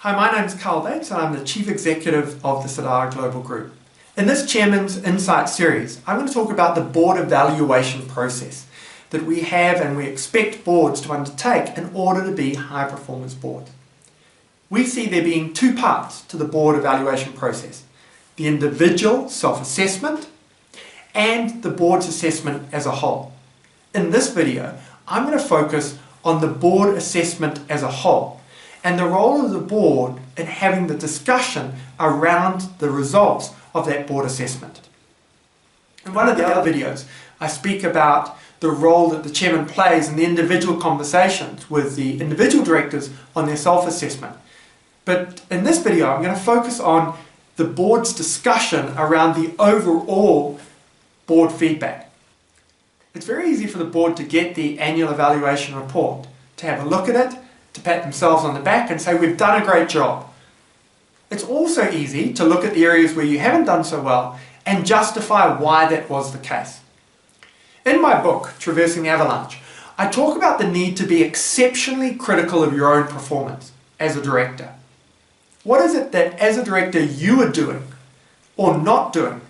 Hi, my name is Carl Bates and I'm the Chief Executive of the Sirdar Global Group. In this Chairman's Insight series, I'm going to talk about the board evaluation process that we have and we expect boards to undertake in order to be high-performance boards. We see there being two parts to the board evaluation process: the individual self-assessment and the board's assessment as a whole. In this video, I'm going to focus on the board assessment as a whole and the role of the board in having the discussion around the results of that board assessment. In one of the other videos, I speak about the role that the chairman plays in the individual conversations with the individual directors on their self-assessment. But in this video, I'm going to focus on the board's discussion around the overall board feedback. It's very easy for the board to get the annual evaluation report, to have a look at it, to pat themselves on the back and say, we've done a great job. It's also easy to look at the areas where you haven't done so well and justify why that was the case. In my book, Traversing the Avalanche, I talk about the need to be exceptionally critical of your own performance as a director. What is it that as a director you are doing or not doing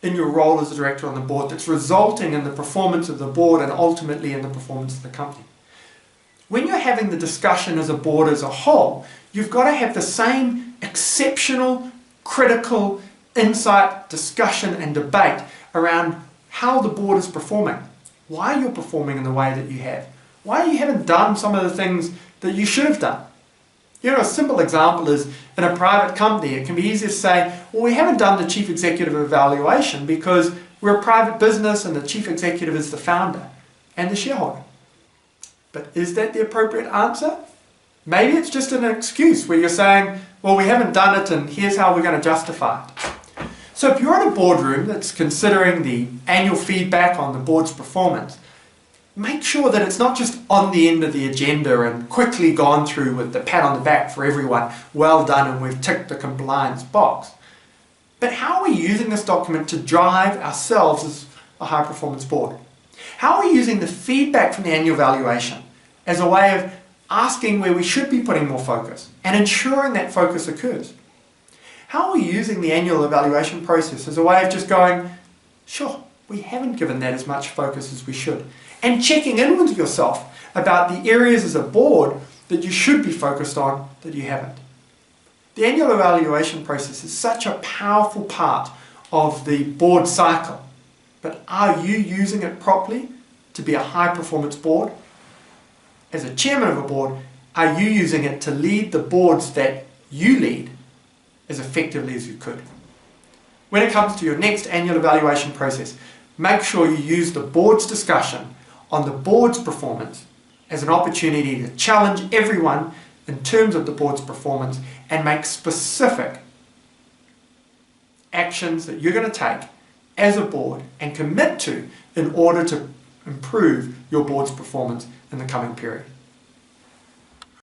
in your role as a director on the board that's resulting in the performance of the board and ultimately in the performance of the company? When you're having the discussion as a board as a whole, you've got to have the same exceptional, critical insight, discussion and debate around how the board is performing, why you're performing in the way that you have, why you haven't done some of the things that you should have done. You know, a simple example is in a private company, it can be easy to say, well, we haven't done the chief executive evaluation because we're a private business and the chief executive is the founder and the shareholder. But is that the appropriate answer? Maybe it's just an excuse where you're saying, well, we haven't done it and here's how we're going to justify it. So if you're in a boardroom that's considering the annual feedback on the board's performance, make sure that it's not just on the end of the agenda and quickly gone through with the pat on the back for everyone, well done and we've ticked the compliance box. But how are we using this document to drive ourselves as a high-performance board? How are we using the feedback from the annual evaluation as a way of asking where we should be putting more focus and ensuring that focus occurs? How are we using the annual evaluation process as a way of just going, sure, we haven't given that as much focus as we should, and checking in with yourself about the areas as a board that you should be focused on that you haven't? The annual evaluation process is such a powerful part of the board cycle. But are you using it properly to be a high-performance board? As a chairman of a board, are you using it to lead the boards that you lead as effectively as you could? When it comes to your next annual evaluation process, make sure you use the board's discussion on the board's performance as an opportunity to challenge everyone in terms of the board's performance and make specific actions that you're going to take as a board and commit to in order to improve your board's performance in the coming period.